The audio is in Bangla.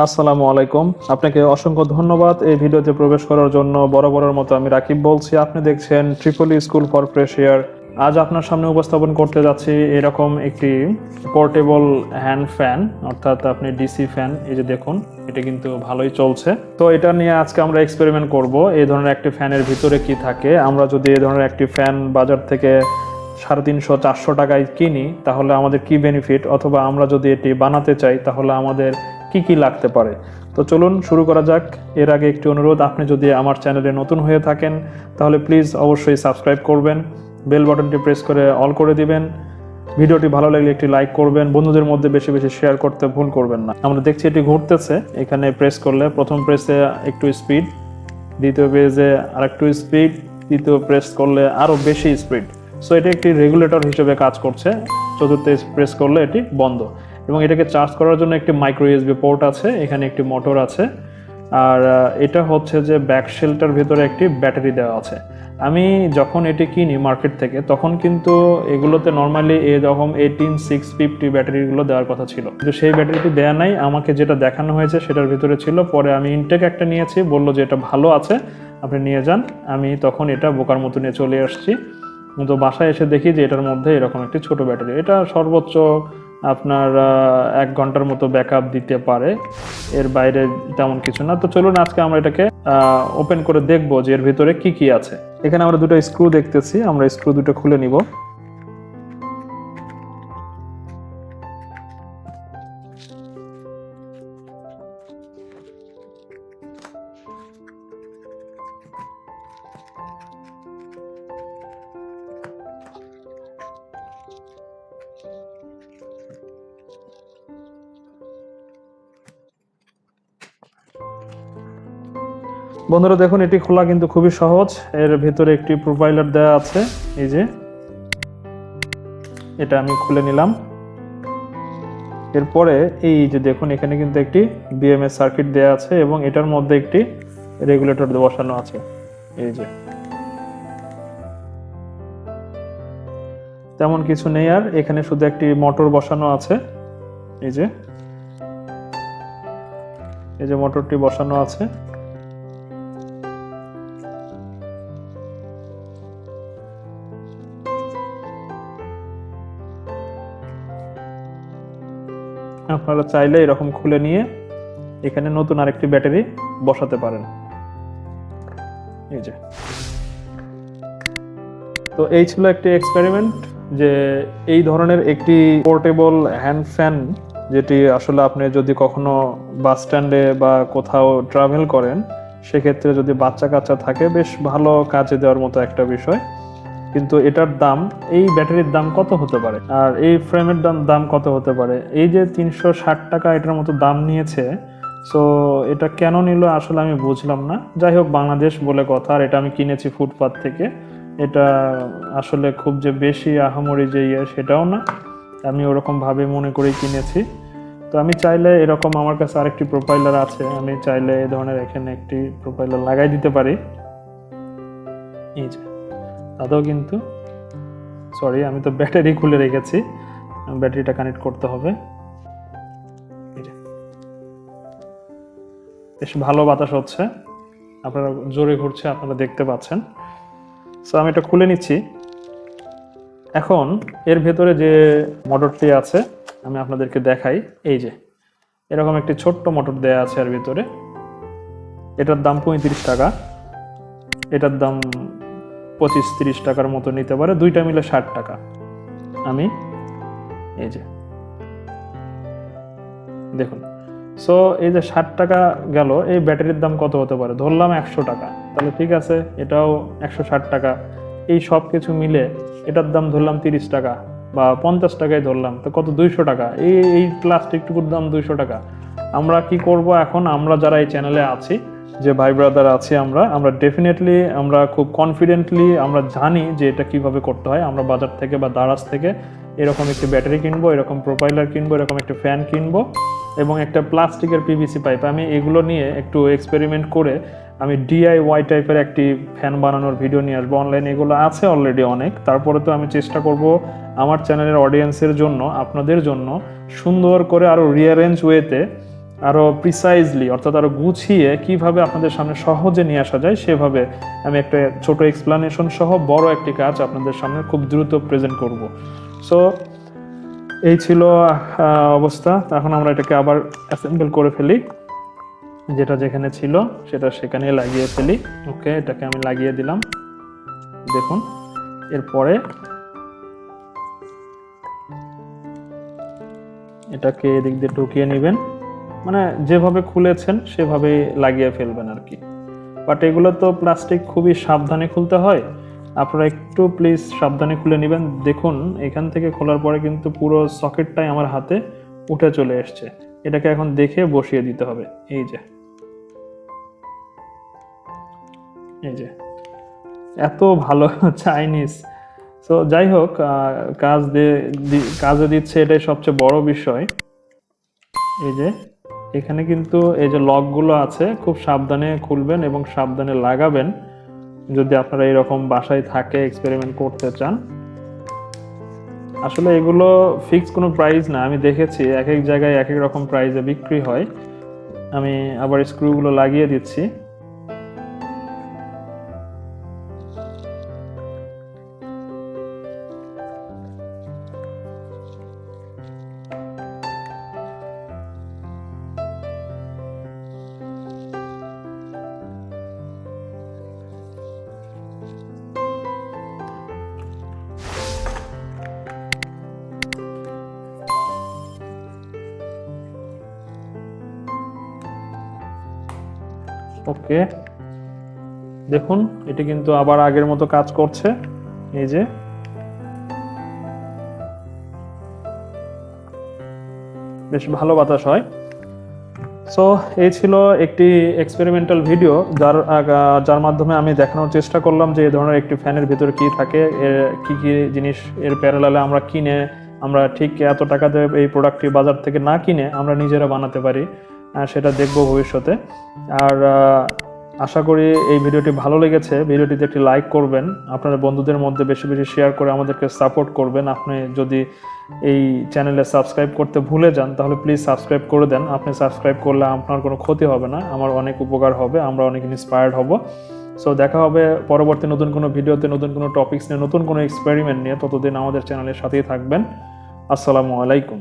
আসসালামু আলাইকুম। আপনাকে অসংখ্য ধন্যবাদ এই ভিডিওতে প্রবেশ করার জন্য। বরাবরের মতো আমি রাকিব বলছি। আপনি দেখছেন Tripoli school for fresh air. আজ আপনার সামনে উপস্থাপন করতে যাচ্ছি এরকম একটি পোর্টেবল হ্যান্ড ফ্যান, অর্থাৎ আপনি ডিসি ফ্যান। এই যে দেখুন, এটা কিন্তু ভালোই চলছে। তো এটা নিয়ে আজকে আমরা এক্সপেরিমেন্ট করব। এই ধরনের একটি ফ্যানের ভিতরে কি থাকে। আমরা যদি এই ধরনের একটি ফ্যান বাজার থেকে 350-400 টাকায় কিনি তাহলে আমাদের কি বেনিফিট, অথবা আমরা যদি এটি বানাতে চাই তাহলে আমাদের কি কি লাগতে পারে। তো চলুন শুরু করা যাক। এর আগে একটি অনুরোধ, আপনি যদি আমার চ্যানেলে নতুন হয়ে থাকেন তাহলে প্লিজ অবশ্যই সাবস্ক্রাইব করবেন, বেল বাটনটি প্রেস করে অল করে দিবেন। ভিডিওটি ভালো লাগলে একটি লাইক করবেন, বন্ধুদের মধ্যে বেশি বেশি শেয়ার করতে ভুল করবেন না। আমরা দেখছি এটি ঘুরতেছে, এখানে প্রেস করলে প্রথম প্রেসে একটু স্পিড, দ্বিতীয় পেজে আরেকটু স্পিড, তৃতীয় প্রেস করলে আরও বেশি স্পিড। সো এটি একটি রেগুলেটর হিসেবে কাজ করছে। চতুর্থ প্রেস করলে এটি বন্ধ। এবং এটাকে চার্জ করার জন্য একটি মাইক্রো ইউএসবি পোর্ট আছে, এখানে একটি মোটর আছে, আর এটা হচ্ছে যে ব্যাক শেলটার ভিতরে একটি ব্যাটারি দেওয়া আছে। আমি যখন এটি কিনি মার্কেট থেকে তখন কিন্তু এগুলোতে নর্মালি এরকম 18650 ব্যাটারিগুলো দেওয়ার কথা ছিল, কিন্তু সেই ব্যাটারিটি দেওয়া নাই। আমাকে যেটা দেখানো হয়েছে সেটার ভিতরে ছিল। পরে আমি ইনটেক একটা নিয়েছি, বললো যে এটা ভালো আছে, আপনি নিয়ে যান। আমি তখন এটা বোকার মতো নিয়ে চলে আসছি, কিন্তু বাসায় এসে দেখি যে এটার মধ্যে এরকম একটি ছোট ব্যাটারি। এটা সর্বোচ্চ আপনার 1 ঘন্টার মতো ব্যাকআপ দিতে পারে, এর বাইরে তেমন কিছু না। তো চলুন আজকে আমরা এটাকে ওপেন করে দেখবো যে এর ভিতরে কি কি আছে। এখানে আমরা দুটো স্ক্রু দেখতেছি, আমরা স্ক্রু দুটো খুলে নিব। বন্ধুরা দেখুন, এটি খোলা কিন্তু খুবই সহজ। এর ভিতরে একটি প্রোফাইলার দেওয়া আছে, এই যে এটা আমি খুলে নিলাম। এরপরে এই যে দেখুন, এখানে কিন্তু একটি বিএমএস সার্কিট দেওয়া আছে এবং এটার মধ্যে একটি রেগুলেটর বসানো আছে। এই যে তেমন কিছু নেই, আর এখানে শুধু একটি মোটর বসানো আছে। এই যে মোটরটি বসানো আছে। আপনারা চাইলে এরকম খুলে নিয়ে এখানে নতুন আরেকটি ব্যাটারি বসাতে পারেন। এই যে, তো এই ছিল একটি এক্সপেরিমেন্ট, যে এই ধরনের একটি পোর্টেবল হ্যান্ড ফ্যান, যেটি আসলে আপনি যদি কখনো বাস স্ট্যান্ডে বা কোথাও ট্রাভেল করেন সেক্ষেত্রে যদি বাচ্চা কাচ্চা থাকে বেশ ভালো কাজে দেওয়ার মতো একটা বিষয়। কিন্তু এটার দাম, এই ব্যাটারির দাম কত হতে পারে আর এই ফ্রেমের দাম কত হতে পারে? এই যে 360 টাকা এটার মতো দাম নিয়েছে, সো এটা কেন নিল আসলে আমি বুঝলাম না। যাই হোক, বাংলাদেশ বলে কথা, আর এটা আমি কিনেছি ফুটপাত থেকে। এটা আসলে খুব যে বেশি আহামরি যে সেটাও না, আমি ওরকম ভাবে মনে করেই কিনেছি। তো আমি চাইলে এরকম, আমার কাছে আরেকটি প্রোফাইলার আছে, আমি চাইলে এই ধরনের এখানে একটি প্রোফাইলার লাগাই দিতে পারি। এই যে তাতেও কিন্তু, সরি আমি তো ব্যাটারি খুলে রেখেছি, ব্যাটারিটা কানেক্ট করতে হবে। বেশ ভালো বাতাস হচ্ছে, আপনারা জোরে ঘুরছে, আপনারা দেখতে পাচ্ছেন। সো আমি এটা খুলে নিচ্ছি। এখন এর ভেতরে যে মোটরটি আছে আমি আপনাদেরকে দেখাই। এই যে এরকম একটি ছোট্ট মোটর দেয়া আছে এর ভিতরে। এটার দাম 35 টাকা, এটার দাম 25-30 টাকার মতো নিতে পারে, দুইটা মিলে 60 টাকা। আমি এই যে দেখুন, সো এই যে 60 টাকা গেল। এই ব্যাটারির দাম কত হতে পারে? ধরলাম 100 টাকা, তাহলে ঠিক আছে, এটাও 160 টাকা। এই সব কিছু মিলে এটার দাম ধরলাম 30 টাকা বা 50 টাকায় ধরলাম, তো কত? 200 টাকা। এই প্লাস্টিকটুকুর দাম 200 টাকা। আমরা কি করব এখন? আমরা যারা এই চ্যানেলে আছি, যে ভাই ব্রাদার আছি, আমরা ডেফিনেটলি, আমরা খুব কনফিডেন্টলি আমরা জানি যে এটা কিভাবে করতে হয়। আমরা বাজার থেকে বা দারাজ থেকে এরকম একটি ব্যাটারি কিনবো, এরকম প্রোফাইলার কিনবো, এরকম একটা ফ্যান কিনবো এবং একটা প্লাস্টিকের পিভিসি পাইপ। আমি এগুলো নিয়ে একটু এক্সপেরিমেন্ট করে আমি ডিআইওয়াই টাইপের একটি ফ্যান বানানোর ভিডিও নিয়ে আসবো। অনলাইনে এগুলো আছে অলরেডি অনেক, তারপরে তো আমি চেষ্টা করব আমার চ্যানেলের অডিয়েন্সের জন্য, আপনাদের জন্য সুন্দর করে আরও রিঅ্যারেঞ্জ ওয়েতে আরও প্রিসাইজলি অর্থাৎ আরও গুছিয়ে কিভাবে আপনাদের সামনে সহজে নিয়ে আসা যায় সেভাবে আমি একটা ছোট এক্সপ্লানেশন সহ বড় একটি কাজ আপনাদের সামনে খুব দ্রুত প্রেজেন্ট করব। সো এই ছিল অবস্থা। এখন আমরা এটাকে আবার অ্যাসেম্বল করে ফেলি, যেটা যেখানে ছিল সেটা সেখানে লাগিয়ে ফেলি। ওকে, এটাকে আমি লাগিয়ে দিলাম। দেখুন, এরপরে এটাকে এদিক দিয়ে ঢুকিয়ে নেবেন, মানে যেভাবে খুলেছেন সেভাবে লাগিয়ে ফেলবেন আর কি। বাট এগুলো তো প্লাস্টিক, খুবই সাবধানে খুলতে হয়, আপনারা একটু প্লিজ সাবধানে খুলে নেবেন। দেখুন, এখান থেকে খোলার পরে কিন্তু পুরো সকেটটাই আমার হাতে উঠে চলে এসছে। এটাকে এখন দেখে বসিয়ে দিতে হবে। এই যে এত ভালো চাইনিজ। সো যাই হোক, কাজে দিচ্ছে, এটাই সবচেয়ে বড় বিষয়। এই যে এখানে কিন্তু এই যে লকগুলো আছে, খুব সাবধানে খুলবেন এবং সাবধানে লাগাবেন যদি আপনারা এরকম বাসায় থাকে এক্সপেরিমেন্ট করতে চান। আসলে এগুলো ফিক্স কোনো প্রাইস না, আমি দেখেছি এক এক জায়গায় এক এক রকম প্রাইসে বিক্রি হয়। আমি আবার স্ক্রুগুলো লাগিয়ে দিচ্ছি। ওকে, দেখুন এটি কিন্তু আবার আগের মতো কাজ করছে। এই যে বেশ ভালো বাতাস হয়। সো এই ছিল একটি এক্সপেরিমেন্টাল ভিডিও, যার মাধ্যমে আমি দেখানোর চেষ্টা করলাম যে এই ধরনের একটি ফ্যানের ভিতরে কি থাকে, এর কি কি জিনিস এর প্যারালালে আমরা কিনে, আমরা ঠিক এত টাকা দিয়ে এই প্রোডাক্টটি বাজার থেকে না কিনে আমরা নিজেরা বানাতে পারি, সেটা দেখব ভবিষ্যতে। আর আশা করি এই ভিডিওটি ভালো লেগেছে। ভিডিওটিতে একটি লাইক করবেন, আপনার বন্ধুদের মধ্যে বেশি বেশি শেয়ার করে আমাদেরকে সাপোর্ট করবেন। আপনি যদি এই চ্যানেলে সাবস্ক্রাইব করতে ভুলে যান তাহলে প্লিজ সাবস্ক্রাইব করে দেন। আপনি সাবস্ক্রাইব করলে আপনার কোনো ক্ষতি হবে না, আমার অনেক উপকার হবে, আমরা অনেক ইন্সপায়ার্ড হব। সো দেখা হবে পরবর্তী নতুন কোনো ভিডিওতে, নতুন কোনো টপিকস নিয়ে, নতুন কোনো এক্সপেরিমেন্ট নিয়ে। ততদিন আমাদের চ্যানেলের সাথেই থাকবেন। আসসালামু আলাইকুম।